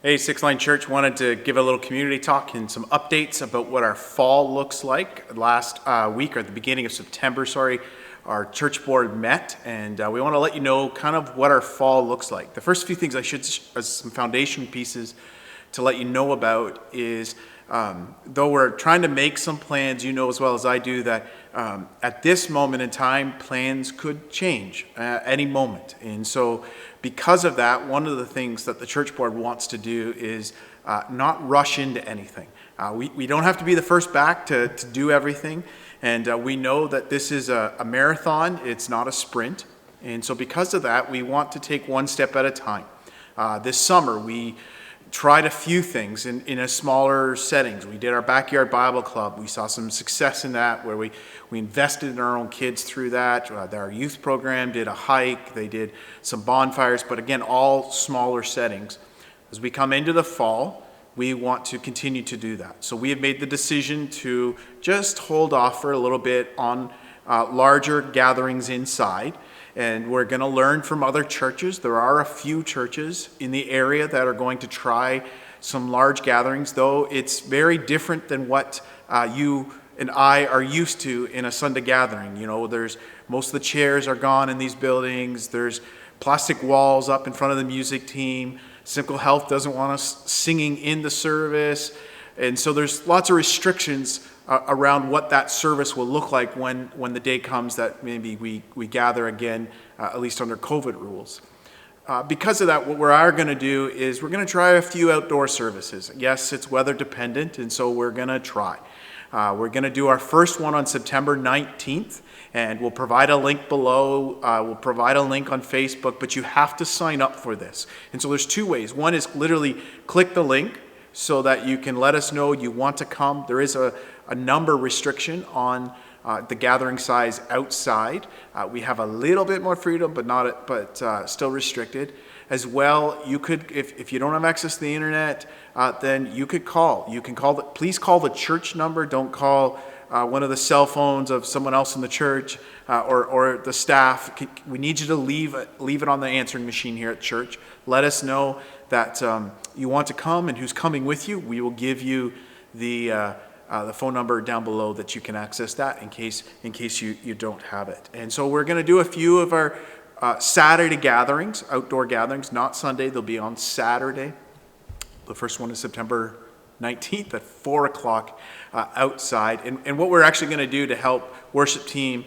Hey, Six Line Church wanted to give a little community talk and some updates about what our fall looks like. Last week, or at the beginning of September, our church board met, and we want to let you know kind of what our fall looks like. The first few things I should, as some foundation pieces to let you know about is, though we're trying to make some plans, you know as well as I do that at this moment in time, plans could change any moment. And so because of that, one of the things that the church board wants to do is not rush into anything. We don't have to be the first back to do everything. And we know that this is a marathon, it's not a sprint. And so because of that, we want to take one step at a time. This summer, we tried a few things in a smaller settings. We did our backyard Bible club. We saw some success in that where we invested in our own kids through that. Our youth program did a hike. They did some bonfires, but again, all smaller settings. As we come into the fall, we want to continue to do that. So we have made the decision to just hold off for a little bit on larger gatherings inside. And we're going to learn from other churches. There are a few churches in the area that are going to try some large gatherings, though it's very different than what you and I are used to in a Sunday gathering. You know, most of the chairs are gone in these buildings. There's plastic walls up in front of the music team. Simple Health doesn't want us singing in the service. And so there's lots of restrictions around what that service will look like when the day comes that maybe we gather again, at least under COVID rules. Because of that, what we are going to do is we're going to try a few outdoor services. Yes, it's weather dependent, and so we're going to try. We're going to do our first one on September 19th, and we'll provide a link below. We'll provide a link on Facebook, but you have to sign up for this. And so there's two ways. One is literally click the link so that you can let us know you want to come. There is a number restriction on the gathering size outside. We have a little bit more freedom, but still restricted. As well, you could, if you don't have access to the internet, then you could call. You can call. Please call the church number. Don't call one of the cell phones of someone else in the church or the staff. We need you to leave it on the answering machine here at church. Let us know that you want to come and who's coming with you. We will give you the phone number down below that you can access that in case you don't have it. And so we're going to do a few of our Saturday gatherings, outdoor gatherings, not Sunday. They'll be on Saturday. The first one is September 19th at 4 o'clock outside. And what we're actually going to do to help worship team,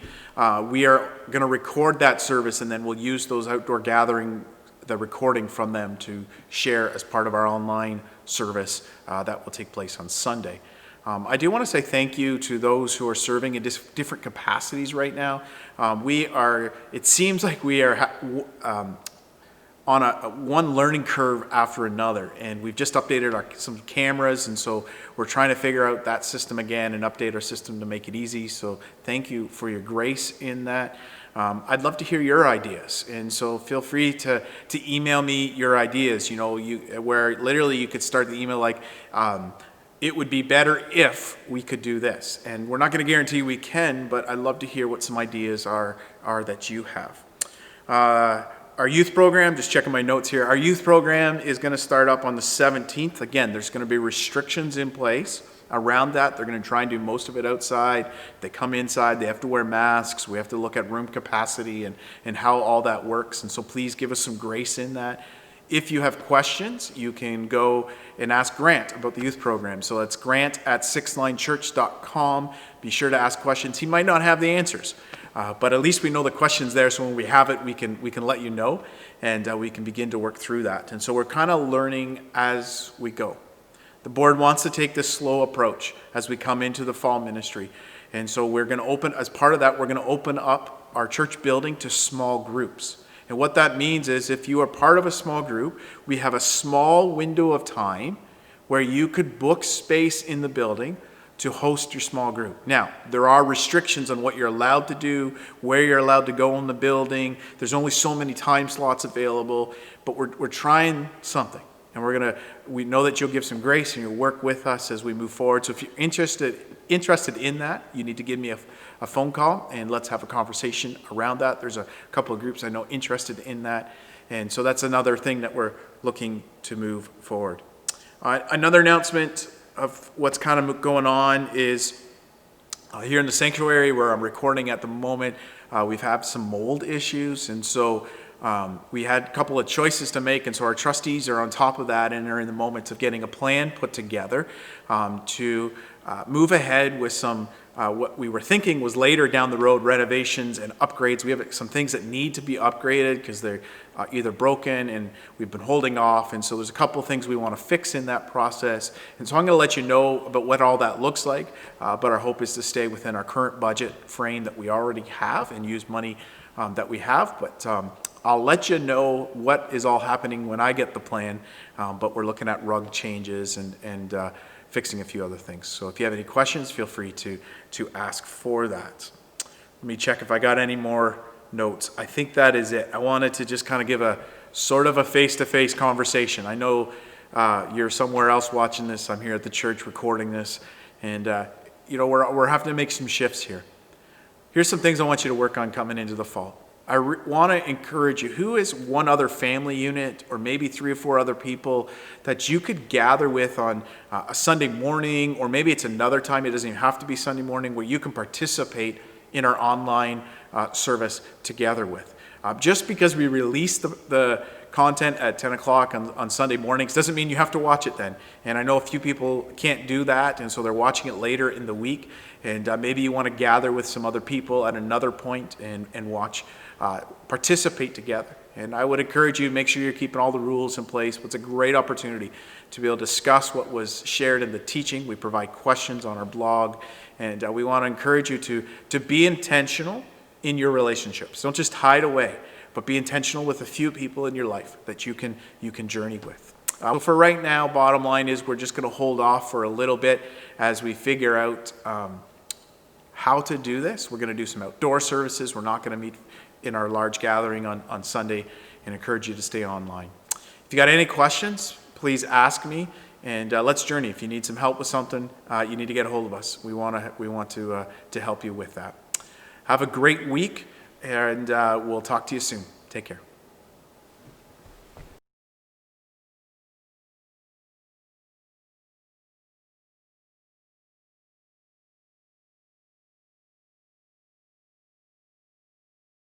we are going to record that service, and then we'll use those outdoor gathering, the recording from them, to share as part of our online service that will take place on Sunday. I do want to say thank you to those who are serving in different capacities right now. It seems like we are on one learning curve after another, and we've just updated some cameras, and so we're trying to figure out that system again and update our system to make it easy. So thank you for your grace in that. I'd love to hear your ideas, and so feel free to email me your ideas. You know, where literally you could start the email like, it would be better if we could do this. And we're not going to guarantee we can, but I'd love to hear what some ideas are that you have. Our youth program, just checking my notes here, our youth program is going to start up on the 17th. Again, there's going to be restrictions in place around that. They're going to try and do most of it outside. They come inside, they have to wear masks. We have to look at room capacity and how all that works. And so please give us some grace in that. If you have questions, you can go and ask Grant about the youth program. So that's grant@sixlinechurch.com. Be sure to ask questions. He might not have the answers, but at least we know the question's there. So when we have it, we can let you know, and we can begin to work through that. And so we're kind of learning as we go. The board wants to take this slow approach as we come into the fall ministry. And so we're going to as part of that, we're going to open up our church building to small groups. And what that means is if you are part of a small group, we have a small window of time where you could book space in the building to host your small group. Now, there are restrictions on what you're allowed to do, where you're allowed to go in the building. There's only so many time slots available, but we're trying something. And we know that you'll give some grace and you'll work with us as we move forward. So if you're interested in that, you need to give me a phone call and let's have a conversation around that. There's a couple of groups I know interested in that. And so that's another thing that we're looking to move forward. Another announcement of what's kind of going on is here in the sanctuary where I'm recording at the moment, we've had some mold issues, and so we had a couple of choices to make, and so our trustees are on top of that and are in the moment of getting a plan put together to move ahead with some what we were thinking was later down the road renovations and upgrades. We have some things that need to be upgraded because they're either broken and we've been holding off, and so there's a couple of things we want to fix in that process. And so I'm going to let you know about what all that looks like, but our hope is to stay within our current budget frame that we already have and use money that we have. But I'll let you know what is all happening when I get the plan, but we're looking at rug changes and fixing a few other things. So if you have any questions, feel free to ask for that. Let me check if I got any more notes. I think that is it. I wanted to just kind of give a sort of a face-to-face conversation. I know you're somewhere else watching this. I'm here at the church recording this, and we're having to make some shifts here. Here's some things I want you to work on coming into the fall. I want to encourage you, who is one other family unit or maybe 3 or 4 other people that you could gather with on a Sunday morning, or maybe it's another time, it doesn't even have to be Sunday morning, where you can participate in our online service together with. Just because we release the content at 10 o'clock on Sunday mornings doesn't mean you have to watch it then. And I know a few people can't do that, and so they're watching it later in the week. And maybe you want to gather with some other people at another point and watch, participate together. And I would encourage you to make sure you're keeping all the rules in place. It's a great opportunity to be able to discuss what was shared in the teaching. We provide questions on our blog, and we want to encourage you to be intentional in your relationships. Don't just hide away, but be intentional with a few people in your life that you can journey with. So for right now, bottom line is we're just going to hold off for a little bit as we figure out how to do this. We're going to do some outdoor services. We're not going to meet in our large gathering on Sunday, and encourage you to stay online. If you got any questions, please ask me, and let's journey. If you need some help with something, you need to get a hold of us. We want to help you with that. Have a great week, and we'll talk to you soon. Take care.